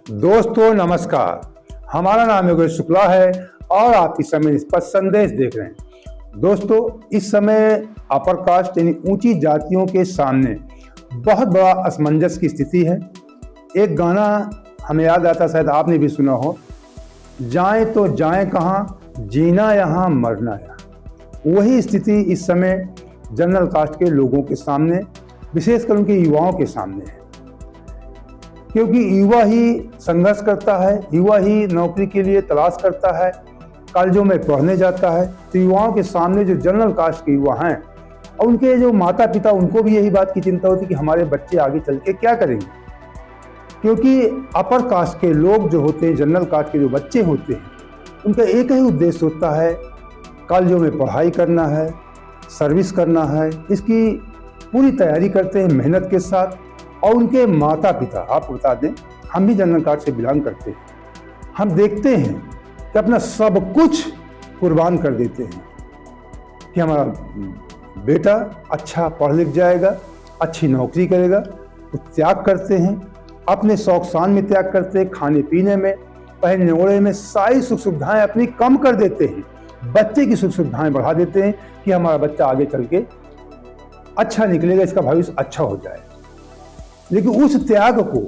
दोस्तों नमस्कार, हमारा नाम योगेश शुक्ला है और आप इस समय स्पष्ट संदेश देख रहे हैं। दोस्तों, इस समय अपर कास्ट यानी ऊंची जातियों के सामने बहुत बड़ा असमंजस की स्थिति है। एक गाना हमें याद आता, शायद आपने भी सुना हो, जाएं तो जाएं कहाँ, जीना यहाँ मरना यहाँ। वही स्थिति इस समय जनरल कास्ट के लोगों के सामने, विशेषकर उनके युवाओं के सामने है, क्योंकि युवा ही संघर्ष करता है, युवा ही नौकरी के लिए तलाश करता है, कॉलेजों में पढ़ने जाता है। तो युवाओं के सामने जो जनरल कास्ट के युवा हैं और उनके जो माता पिता, उनको भी यही बात की चिंता होती है कि हमारे बच्चे आगे चल के क्या करेंगे, क्योंकि अपर कास्ट के लोग जो होते हैं, जनरल कास्ट के जो बच्चे होते हैं, उनका एक ही उद्देश्य होता है, कॉलेजों में पढ़ाई करना है, सर्विस करना है। इसकी पूरी तैयारी करते हैं मेहनत के साथ। और उनके माता पिता, आपको बता दें, हम भी जनरल कास्ट से बिलोंग करते हैं, हम देखते हैं कि अपना सब कुछ कुर्बान कर देते हैं कि हमारा बेटा अच्छा पढ़ लिख जाएगा, अच्छी नौकरी करेगा। तो त्याग करते हैं, अपने शौक शान में त्याग करते हैं, खाने पीने में, पहनने ओढ़ने में, सारी सुख सुविधाएं अपनी कम कर देते हैं, बच्चे की सुख सुविधाएं बढ़ा देते हैं कि हमारा बच्चा आगे चल के अच्छा निकलेगा, इसका भविष्य अच्छा हो जाए। लेकिन उस त्याग को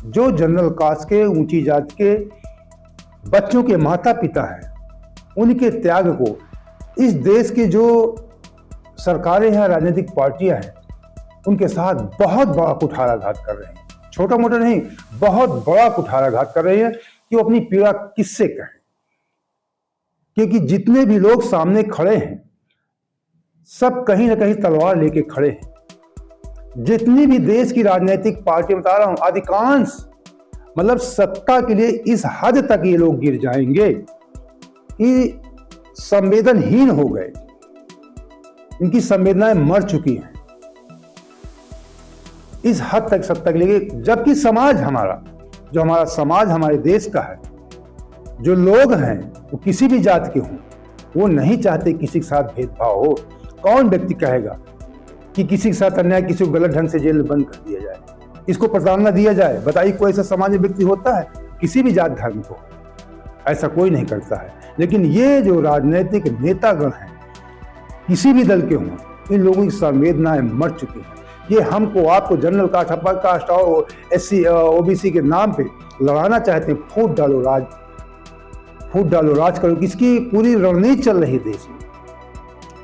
जो जनरल कास्ट के, ऊंची जाति के बच्चों के माता पिता हैं, उनके त्याग को इस देश के जो सरकारें हैं, राजनीतिक पार्टियां हैं, उनके साथ बहुत बड़ा कुठाराघात कर रहे हैं। छोटा मोटा नहीं, बहुत बड़ा कुठाराघात कर रहे हैं कि वो अपनी पीड़ा किससे कहें। क्योंकि जितने भी लोग सामने खड़े हैं, सब कहीं ना कहीं तलवार लेके खड़े हैं। जितनी भी देश की राजनीतिक पार्टी, बता रहा हूं, अधिकांश, मतलब सत्ता के लिए इस हद तक ये लोग गिर जाएंगे कि संवेदनहीन हो गए, इनकी संवेदनाएं मर चुकी हैं, इस हद तक सत्ता के लिए। जबकि समाज हमारा, जो हमारा समाज हमारे देश का है, जो लोग हैं वो किसी भी जाति के हों, वो नहीं चाहते किसी के साथ भेदभाव हो। कौन व्यक्ति कहेगा कि किसी के साथ अन्याय, किसी को गलत ढंग से जेल में बंद कर दिया जाए, इसको प्रताड़ना दिया जाए? बताइए, कोई ऐसा सामान्य व्यक्ति होता है? किसी भी जात धर्म को ऐसा कोई नहीं करता है। लेकिन ये जो राजनीतिक नेतागण हैं, किसी भी दल के हों, इन लोगों की संवेदनाएं मर चुकी हैं। ये हमको, आपको जनरल कास्ट, अपर कास्ट और SC OBC के नाम पे लड़ाना चाहते हैं। फूट डालो राज, फूट डालो राज करो, किसकी पूरी रणनीति चल रही है देश में।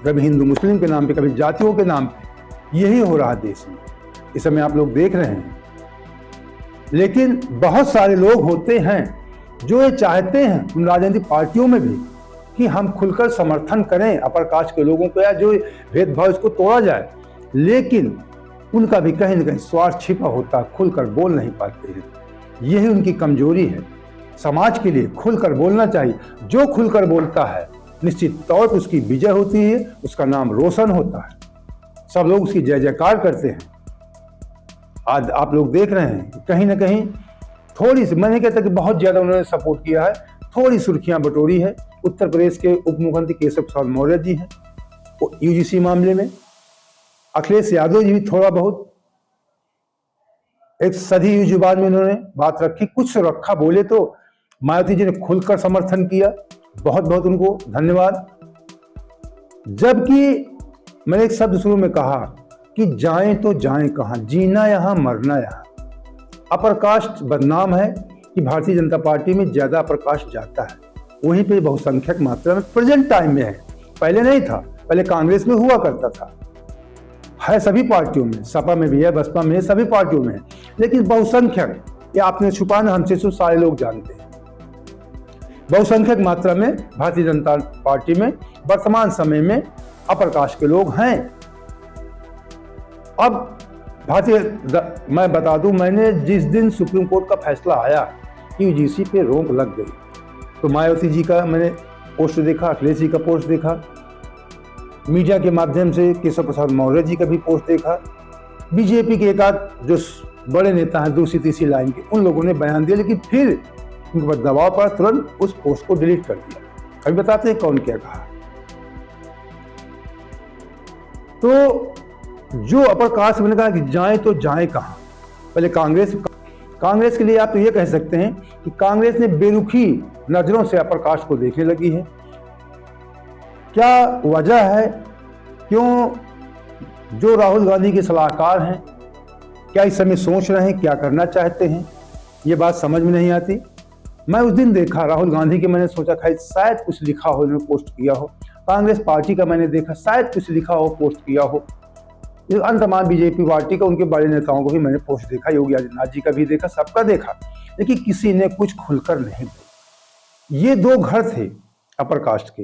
कभी हिंदू मुस्लिम के नाम पे, कभी जातियों के नाम पे, यही हो रहा है देश में। इस समय आप लोग देख रहे हैं। लेकिन बहुत सारे लोग होते हैं जो ये चाहते हैं, उन राजनीतिक पार्टियों में भी, कि हम खुलकर समर्थन करें अपर कास्ट के लोगों को, या जो भेदभाव इसको तोड़ा जाए। लेकिन उनका भी कहीं ना कहीं स्वार्थ छिपा होता, खुलकर बोल नहीं पाते हैं। यही उनकी कमजोरी है। समाज के लिए खुलकर बोलना चाहिए। जो खुलकर बोलता है, निश्चित तौर पर उसकी विजय होती है, उसका नाम रोशन होता है, सब लोग उसकी जय जयकार करते हैं। आज आप लोग देख रहे हैं कहीं ना कहीं थोड़ी सी, मैं नहीं कहता कि बहुत ज्यादा उन्होंने सपोर्ट किया है, थोड़ी सुर्खियां बटोरी है। उत्तर प्रदेश के उप मुख्यमंत्री केशव प्रसाद मौर्य जी हैं, वो UGC मामले में, अखिलेश यादव जी भी थोड़ा बहुत एक सदी हुई जुबान में उन्होंने बात रखी, कुछ रखा बोले तो मायावती जी ने खुलकर समर्थन किया, बहुत बहुत उनको धन्यवाद। जबकि मैंने एक शब्द शुरू में कहा कि जाएं तो जाएं कहां, जीना यहां मरना यहां। अपर कास्ट बदनाम है कि भारतीय जनता पार्टी में ज्यादा अपर कास्ट जाता है, वहीं पे बहुसंख्यक मात्रा में प्रेजेंट टाइम में है। पहले नहीं था, पहले कांग्रेस में हुआ करता था, है सभी पार्टियों में, सपा में भी है, बसपा में है, सभी पार्टियों में है। लेकिन बहुसंख्यक, ये आपने छुपाना, हमसे तो सारे लोग जानते हैं, बहुसंख्यक मात्रा में भारतीय जनता पार्टी में वर्तमान समय में अपर कास्ट के लोग हैं। अब मैं बता दूं, मैंने जिस दिन सुप्रीम कोर्ट का फैसला आया कि UGC पे रोक लग गई, तो मायावती जी का मैंने पोस्ट देखा, अखिलेश जी का पोस्ट देखा, मीडिया के माध्यम से केशव प्रसाद मौर्य जी का भी पोस्ट देखा, BJP के एक आध जो बड़े नेता हैं दूसरी तीसरी लाइन के, उन लोगों ने बयान दिया। लेकिन फिर उनके ऊपर दबाव पड़ा, तुरंत उस पोस्ट को डिलीट कर दिया। अभी बताते हैं कौन क्या कहा। तो जो अपर कास्ट मैंने कहा कि जाएं तो जाएं कहां, पहले कांग्रेस कांग्रेस के लिए आप तो ये कह सकते हैं कि कांग्रेस ने बेरुखी नजरों से अपर कास्ट को देखने लगी है। क्या वजह है, क्यों जो राहुल गांधी के सलाहकार हैं क्या इस समय सोच रहे हैं, क्या करना चाहते हैं, ये बात समझ में नहीं आती। मैं उस दिन देखा राहुल गांधी के, मैंने सोचा शायद कुछ लिखा हो, उन्होंने पोस्ट किया हो। कांग्रेस पार्टी का मैंने देखा शायद कुछ लिखा हो, पोस्ट किया हो। अन्य तमाम बीजेपी पार्टी का, उनके बड़े नेताओं को भी मैंने पोस्ट देखा, योगी आदित्यनाथ जी का भी देखा, सबका देखा, लेकिन किसी ने कुछ खुलकर नहीं बोला। ये दो घर थे अपर कास्ट के।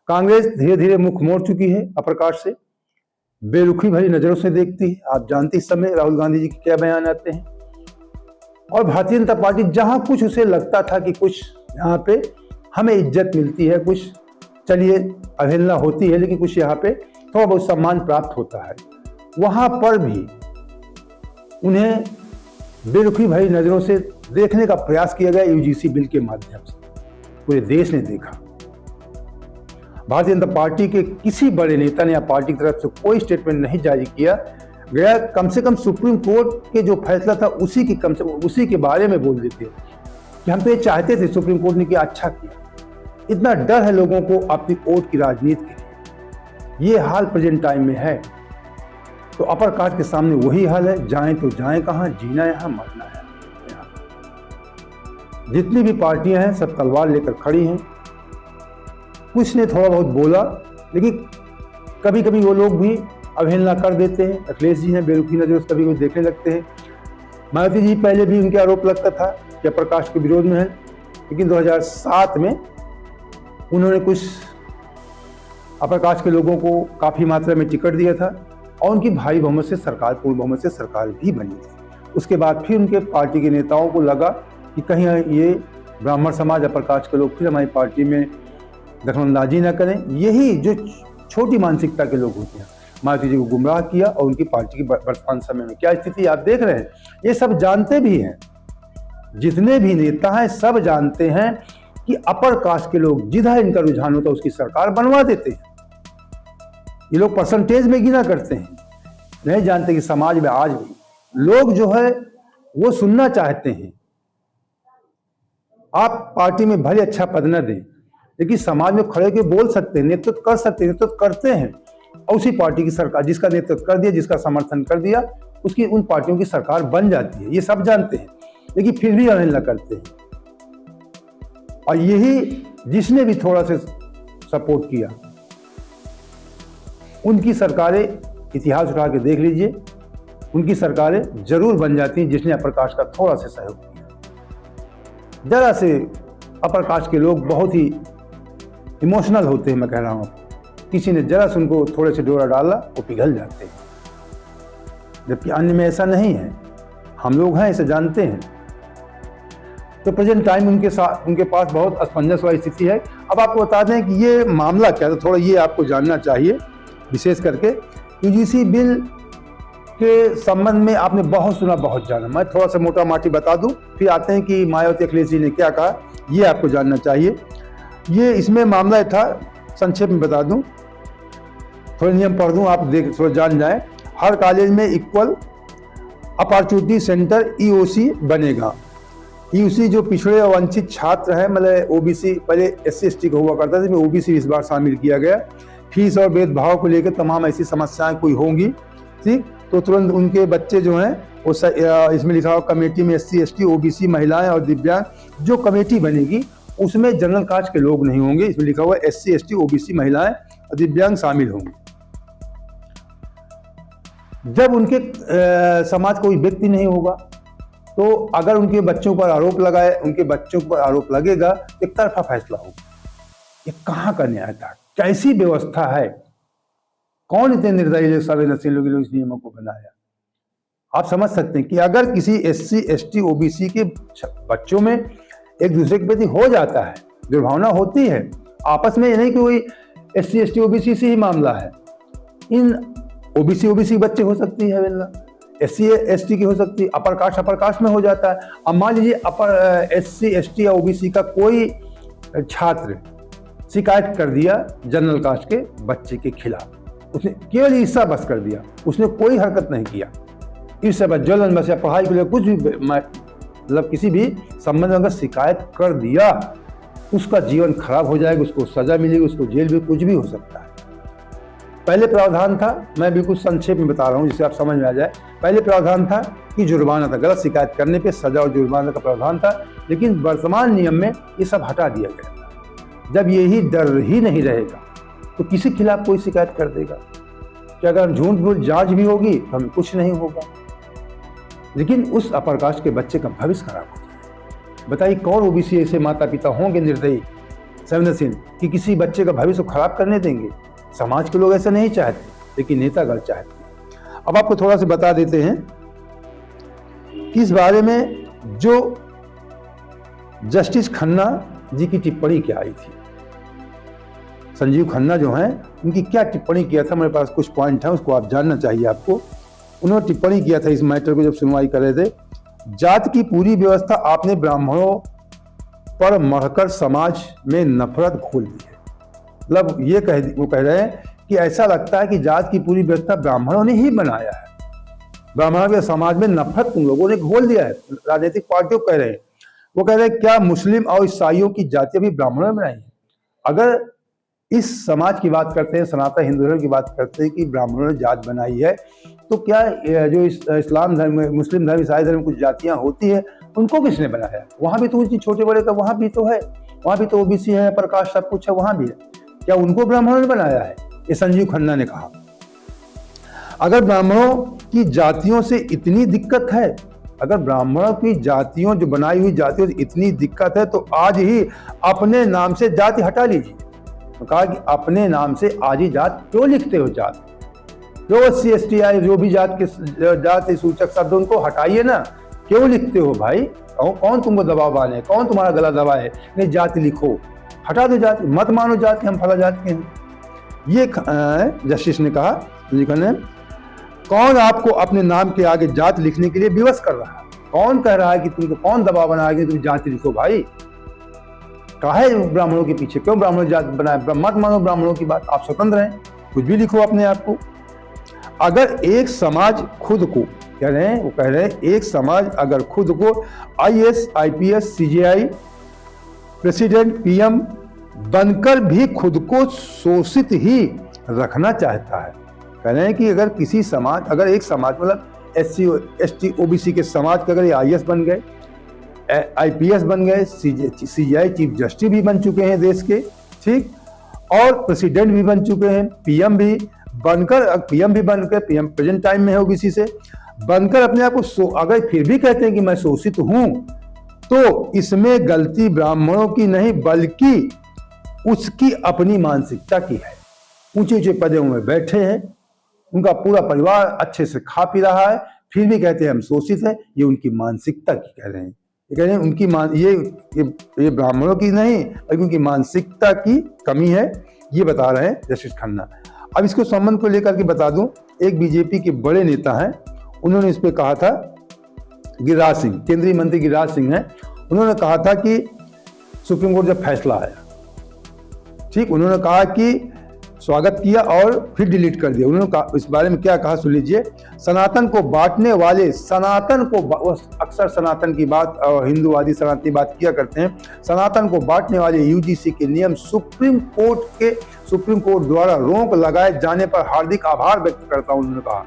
कांग्रेस धीरे धीरे मुख मोड़ चुकी है अपर कास्ट से, बेरुखी भरी नजरों से देखती है। आप जानते इस समय राहुल गांधी जी के क्या बयान आते हैं। और भारतीय जनता पार्टी जहां कुछ उसे लगता था कि कुछ यहाँ पे हमें इज्जत मिलती है, कुछ चलिए अवहेलना होती है, लेकिन कुछ यहाँ पे थोड़ा बहुत सम्मान प्राप्त होता है, वहां पर भी उन्हें बेरुखी भरी नजरों से देखने का प्रयास किया गया यूजीसी बिल के माध्यम से। पूरे देश ने देखा। भारतीय जनता पार्टी के किसी बड़े नेता ने या पार्टी की तरफ से कोई स्टेटमेंट नहीं जारी किया गया। कम से कम सुप्रीम कोर्ट के जो फैसला था उसी के बारे में बोल देते कि हम तो ये चाहते थे, सुप्रीम कोर्ट ने किया, अच्छा किया। इतना डर है लोगों को अपनी वोट की राजनीति के लिए। ये हाल प्रेजेंट टाइम में है। तो अपर कास्ट के सामने वही हाल है। जाएं तो जाएं कहां, जीना यहां, मरना है यहां। जितनी भी पार्टियां हैं सब तलवार लेकर खड़ी हैं। कुछ ने थोड़ा बहुत बोला, लेकिन कभी कभी वो लोग भी अवहेलना कर देते हैं। अखिलेश जी हैं, बेरुखी नजरों से कभी देखने लगते हैं। मायावती जी पहले भी उनके आरोप लगता था कि अपर कास्ट के विरोध में है, लेकिन 2007 में उन्होंने कुछ अपर कास्ट के लोगों को काफ़ी मात्रा में टिकट दिया था और उनकी भारी बहुमत से सरकार, पूर्ण बहुमत से सरकार भी बनी थी। उसके बाद फिर उनके पार्टी के नेताओं को लगा कि कहीं ये ब्राह्मण समाज, अपर कास्ट के लोग फिर हमारी पार्टी में दखलंदाजी न करें। यही जो छोटी मानसिकता के लोग होते हैं, मायावती जी को गुमराह किया और उनकी पार्टी की वर्तमान समय में क्या स्थिति आप देख रहे हैं। ये सब जानते भी हैं, जितने भी नेता हैं सब जानते हैं कि अपर कास्ट के लोग जिधर इनका रुझान होता है उसकी सरकार बनवा देते हैं। ये लोग परसेंटेज में गिना करते हैं, नहीं जानते कि समाज में आज भी लोग जो है वो सुनना चाहते हैं। आप पार्टी में भले अच्छा पद न दें, लेकिन समाज में खड़े के बोल सकते हैं, नेतृत्व कर सकते हैं, नेतृत्व करते हैं। और उसी पार्टी की सरकार, जिसका नेतृत्व कर दिया, जिसका समर्थन कर दिया, उसकी उन पार्टियों की सरकार बन जाती है। ये सब जानते हैं, लेकिन फिर भी अवहेलना करते हैं। और यही जिसने भी थोड़ा सा सपोर्ट किया, उनकी सरकारें, इतिहास उठा के देख लीजिए, उनकी सरकारें जरूर बन जाती हैं जिसने अपर कास्ट का थोड़ा सा सहयोग किया। जरा से अपर कास्ट के लोग बहुत ही इमोशनल होते हैं, मैं कह रहा हूँ। किसी ने जरा से उनको थोड़े से डोरा डाला, वो पिघल जाते हैं, जबकि अन्य में ऐसा नहीं है। हम लोग हैं, इसे जानते हैं। तो प्रेजेंट टाइम उनके पास बहुत असमंजस वाली स्थिति है। अब आपको बता दें कि ये मामला क्या था, थोड़ा ये आपको जानना चाहिए। विशेष करके यूजीसी बिल के संबंध में आपने बहुत सुना, बहुत जाना। मैं थोड़ा सा मोटा माटी बता दूं, फिर आते हैं कि मायावती अखिलेश जी ने क्या कहा, ये आपको जानना चाहिए। ये इसमें मामला था, संक्षेप में बता दूं, थोड़े नियम पढ़ दूं, आप देख थोड़ा जान जाए। हर कॉलेज में इक्वल अपॉर्चुनिटी सेंटर ईओसी बनेगा। ईओसी जो पिछड़े और वंचित छात्र हैं, मतलब ओबीसी, पहले SC ST को हुआ करता था, इसमें ओबीसी इस बार शामिल किया गया। फीस और भेदभाव को लेकर तमाम ऐसी समस्याएं कोई होंगी, ठीक, तो तुरंत उनके बच्चे जो हैं वो इसमें लिखा हुआ कमेटी में SC ST OBC महिलाएं और दिव्यांग जो कमेटी बनेगी उसमें जनरल कास्ट के लोग नहीं होंगे। इसमें लिखा हुआ SC ST OBC महिलाएं और दिव्यांग शामिल होंगे। जब उनके समाज कोई व्यक्ति नहीं होगा तो अगर उनके बच्चों पर आरोप लगाए, उनके बच्चों पर आरोप लगेगा, एक तरफा फैसला होगा। ये कहाँ का न्याय था, कैसी व्यवस्था है, कौन इतने निर्दयी संवेदनशील लोग इस नियमों को बनाया। आप समझ सकते हैं कि अगर किसी SC ST OBC के बच्चों में एक दूसरे के प्रति हो जाता है, दुर्भावना होती है आपस में, नहीं कि कोई SC ST OBC से ही मामला है। इन OBC बच्चे हो सकती है अवहेलना, SC ST की हो सकती है, अपर कास्ट में हो जाता है। अब मान लीजिए अपर SC ST या OBC का कोई छात्र शिकायत कर दिया जनरल कास्ट के बच्चे के खिलाफ, उसने केवल ईर्ष्या बस कर दिया, उसने कोई हरकत नहीं किया, ईर्ष्या बस, जलन बस, या पढ़ाई के लिए कुछ भी मतलब किसी भी संबंध में अगर शिकायत कर दिया, उसका जीवन खराब हो जाएगा, उसको सजा मिलेगी, उसको जेल भी, कुछ भी हो सकता है। पहले प्रावधान था, मैं बिल्कुल संक्षेप में बता रहा हूँ जिससे आप समझ में आ जाए। पहले प्रावधान था कि जुर्माना था, गलत शिकायत करने पे सजा और जुर्माना का प्रावधान था, लेकिन वर्तमान नियम में ये सब हटा दिया गया। जब यही डर ही नहीं रहेगा तो किसी के खिलाफ कोई शिकायत कर देगा कि अगर झूठ मूठ जांच भी होगी तो हमें कुछ नहीं होगा, लेकिन उस अपर कास्ट के बच्चे का भविष्य खराब हो जाएगा। बताइए कौन ओबीसी ऐसे माता पिता होंगे निर्दयी, संवेदनशील कि किसी बच्चे का भविष्य खराब करने देंगे? समाज के लोग ऐसा नहीं चाहते, लेकिन नेतागण चाहते हैं। अब आपको थोड़ा सा बता देते हैं कि इस बारे में जो जस्टिस खन्ना जी की टिप्पणी क्या आई थी। संजीव खन्ना जो हैं, उनकी क्या टिप्पणी किया था, मेरे पास कुछ पॉइंट है, उसको आप जानना चाहिए आपको। उन्होंने टिप्पणी किया था इस मैटर को जब सुनवाई कर रहे थे। जात की पूरी व्यवस्था आपने ब्राह्मणों पर मढ़कर समाज में नफरत घोल दी है। मतलब ये वो कह रहे हैं कि ऐसा लगता है कि जात की पूरी व्यवस्था ब्राह्मणों ने ही बनाया है, ब्राह्मणों के समाज में नफरत तुम लोगों ने घोल दिया है। राजनीतिक पार्टियों कह रहे हैं, वो कह रहे हैं क्या मुस्लिम और ईसाइयों की जातियां भी ब्राह्मणों ने बनाई है? अगर इस समाज की बात करते हैं, सनातन हिंदू धर्म की बात करते हैं कि ब्राह्मणों ने जात बनाई है, तो क्या जो इस्लाम धर्म, मुस्लिम धर्म, ईसाई धर्म कुछ जातियां होती है, उनको किसने बनाया? वहां भी तो छोटे बड़े का वहां भी तो है, वहां भी तो ओबीसी है, प्रकाश सब कुछ है, वहां भी है। क्या उनको ब्राह्मणों ने बनाया है? ये संजीव खन्ना ने कहा। अगर ब्राह्मणों की जातियों से इतनी दिक्कत है, अगर ब्राह्मणों की जातियों जो बनाई हुई जातियों से इतनी दिक्कत है, तो आज ही अपने नाम से जाति हटा लीजिए। तो कहा कि अपने नाम से आज ही जात क्यों लिखते हो? जात जो SC ST आए, जो भी जाति सूचक शब्द, उनको हटाइए ना, क्यों लिखते हो भाई? कौन तुमको दबाव बांधे, कौन तुम्हारा गला दबाए? नहीं, जाति लिखो, हटा दो जाति, मत मानो जाति हम फला जाति के हैं। ये जस्टिस ने कहा, कौन आपको अपने नाम के आगे जात लिखने के लिए विवश कर रहा है? कौन कह रहा है कि तुमको कौन दबाव बनाया कि तुम जाति लिखो? भाई काहे ब्राह्मणों के पीछे, क्यों ब्राह्मणों जात बनाए? मत मानो ब्राह्मणों की बात, आप स्वतंत्र हैं, कुछ भी लिखो अपने आप को। अगर एक समाज खुद को कह रहे हैं, वो कह रहे हैं एक समाज अगर खुद को IAS IPS CJI president PM बनकर भी खुद को शोषित ही रखना चाहता है। कह रहे हैं कि अगर किसी समाज, अगर एक समाज मतलब SC ST OBC के समाज के अगर ये IAS बन गए, IPS बन गए, CJI चीफ जस्टिस भी बन चुके हैं देश के, ठीक, और प्रेसिडेंट भी बन चुके हैं, PM भी बनकर, PM भी बनकर, PM प्रेजेंट टाइम में है OBC से बनकर अपने आप को अगर फिर भी कहते हैं कि मैं शोषित हूं, तो इसमें गलती ब्राह्मणों की नहीं बल्कि उसकी अपनी मानसिकता की है। ऊंचे ऊंचे पदों में बैठे हैं, उनका पूरा परिवार अच्छे से खा पी रहा है, फिर भी कहते हैं हम शोषित हैं। ये उनकी मानसिकता की कह रहे हैं, ये कह रहे हैं उनकी ये ब्राह्मणों की नहीं बल्कि उनकी मानसिकता की कमी है, ये बता रहे हैं जस्टिस खन्ना। अब इसको संबंध को लेकर के बता दूं, एक बीजेपी के बड़े नेता हैं, उन्होंने इस पे कहा था, गिरिराज सिंह, केंद्रीय मंत्री गिरिराज सिंह हैं, उन्होंने कहा था कि सुप्रीम कोर्ट जब फैसला आया, ठीक, उन्होंने कहा कि स्वागत किया और फिर डिलीट कर दिया। उन्होंने कहा, इस बारे में क्या कहा सुन लीजिए। सनातन को बांटने वाले, सनातन को, अक्सर सनातन की बात और हिंदूवादी सनातन की बात किया करते हैं, सनातन को बांटने वाले UGC के नियम सुप्रीम कोर्ट द्वारा रोक लगाए जाने पर हार्दिक आभार व्यक्त करता हूं। उन्होंने कहा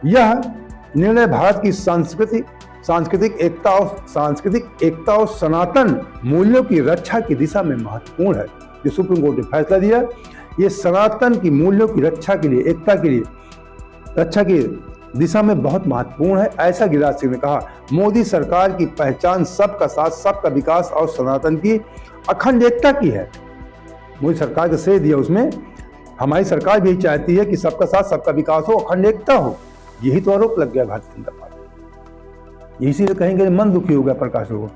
यह निर्णय भारत की सांस्कृतिक एकता और सनातन मूल्यों की रक्षा की दिशा में महत्वपूर्ण है। जो सुप्रीम कोर्ट ने फैसला दिया, ये सनातन की मूल्यों की रक्षा के लिए, एकता के लिए, रक्षा की दिशा में बहुत महत्वपूर्ण है, ऐसा गिरिराज सिंह ने कहा। मोदी सरकार की पहचान सबका साथ, सबका विकास और सनातन की अखंड एकता की है। मोदी सरकार का श्रेय दिया उसमें। हमारी सरकार भी चाहती है कि सबका साथ, सबका विकास हो, अखंड एकता हो। यही तो आरोप लग गया भारतीय जनता पार्टी, इसीलिए कहेंगे मन दुखी हो गया प्रकाश को।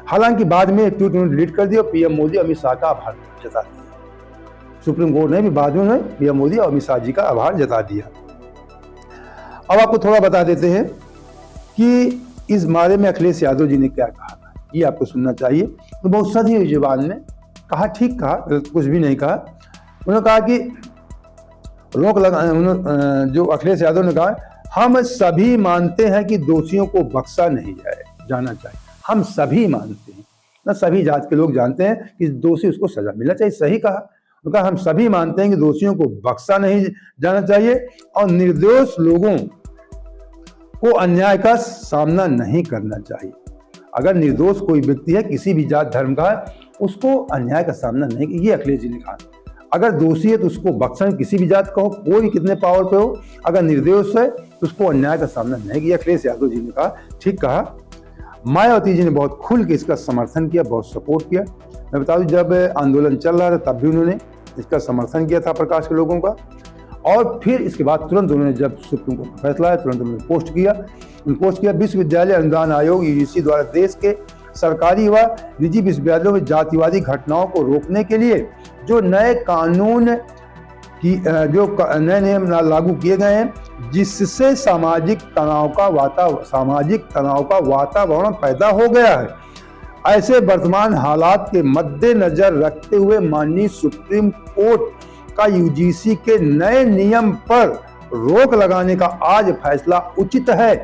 हालांकि बाद में ट्वीट उन्होंने डिलीट कर दिया, PM मोदी अमित शाह का आभार जता दिया। सुप्रीम कोर्ट ने भी बाद में PM मोदी और अमित शाह जी का आभार जता दिया। अब आपको थोड़ा बता देते हैं कि इस बारे में अखिलेश यादव जी ने क्या कहा था, ये आपको सुनना चाहिए। तो बहुत सही जुबान में कहा, ठीक कहा, कुछ भी नहीं कहा। उन्होंने कहा कि रोक लगा, जो अखिलेश यादव ने कहा, हम सभी मानते हैं कि दोषियों को बख्शा नहीं जाना चाहिए। हम सभी मानते हैं, ना सभी जात के लोग जानते हैं कि दोषी उसको सजा मिलना चाहिए। सही कहा, उनका हम सभी मानते हैं कि दोषियों को बख्शा नहीं जाना चाहिए और निर्दोष लोगों को अन्याय का सामना नहीं करना चाहिए। अगर निर्दोष कोई व्यक्ति है, किसी भी जात धर्म का है, उसको अन्याय का सामना नहीं, ये अखिलेश जी ने कहा। अगर दोषी है तो उसको बख्शा, किसी भी जात का हो, कोई भी कितने पावर पे हो, अगर निर्दोष है तो उसको अन्याय का सामना नहीं किया। अखिलेश यादव जी ने कहा, ठीक कहा। मायावती जी ने बहुत खुल के इसका समर्थन किया, बहुत सपोर्ट किया। मैं बता दूं, जब आंदोलन चल रहा था तब भी उन्होंने इसका समर्थन किया था प्रकाश के लोगों का। और फिर इसके बाद तुरंत उन्होंने, जब सुप्रीम कोर्ट का फैसला है, तुरंत उन्होंने पोस्ट किया विश्वविद्यालय अनुदान आयोग यूजीसी द्वारा देश के सरकारी व निजी विश्वविद्यालयों में जातिवादी घटनाओं को रोकने के लिए जो नए कानून की जो नए नियम लागू किए गए हैं, जिससे सामाजिक तनाव का वातावरण पैदा हो गया है। ऐसे वर्तमान हालात के मद्देनजर रखते हुए माननीय सुप्रीम कोर्ट का यूजीसी के नए नियम पर रोक लगाने का आज फैसला उचित है।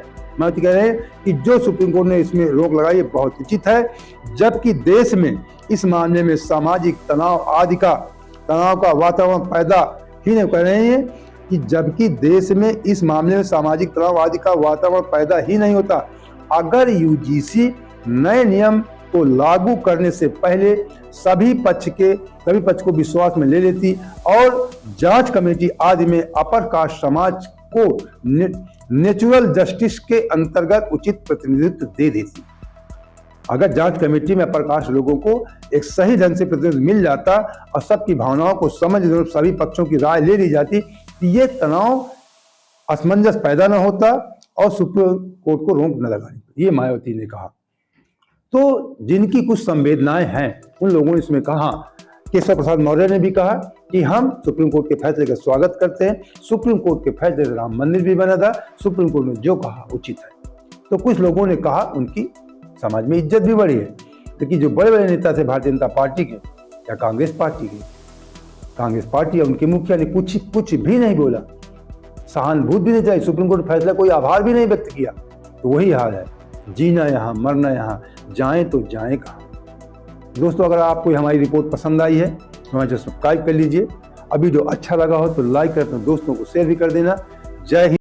मैं तो कह रहे हैं कि जो सुप्रीम कोर्ट ने इसमें रोक लगाई है बहुत उचित है, जबकि देश में इस मामले में सामाजिक तनाव का वातावरण पैदा ही नहीं कर रहे हैं कि जबकि देश में इस मामले में सामाजिक तनाव आदि का वातावरण पैदा ही नहीं होता। अगर यूजीसी नए नियम को लागू करने से पहले सभी पक्ष को विश्वास में ले लेती और जांच कमेटी आदि में अपर कास्ट समाज को नेचुरल जस्टिस के अंतर्गत उचित प्रतिनिधित्व दे देती। अगर जांच कमेटी में अपर कास्ट लोगों को एक सही ढंग से प्रतिनिधित्व मिल जाता और सबकी भावनाओं को समझ सभी पक्षों की राय ले ली जाती, ये तनाव असमंजस पैदा न होता और सुप्रीम कोर्ट को रोक न लगानी। ये मायावती ने कहा। तो जिनकी कुछ संवेदनाएं हैं उन लोगों ने इसमें कहा, केशव प्रसाद मौर्य ने भी कहा कि हम सुप्रीम कोर्ट के फैसले का स्वागत करते हैं। सुप्रीम कोर्ट के फैसले से राम मंदिर भी बना था, सुप्रीम कोर्ट ने जो कहा उचित है। तो कुछ लोगों ने कहा उनकी समाज में इज्जत भी बढ़ी है, लेकिन जो बड़े बड़े नेता थे भारतीय जनता पार्टी के या कांग्रेस पार्टी या उनके मुखिया ने कुछ भी नहीं बोला, सहानुभूति भी नहीं चाहिए, सुप्रीम कोर्ट फैसला कोई आभार भी नहीं व्यक्त किया। तो वही हाल है, जीना यहाँ मरना यहाँ, जाएं तो जाएं कहाँ। दोस्तों, अगर आपको हमारी रिपोर्ट पसंद आई है तो हमारे सब्सक्राइब कर लीजिए। अभी जो अच्छा लगा हो तो लाइक कर, अपने दोस्तों को शेयर भी कर देना। जय हिंद।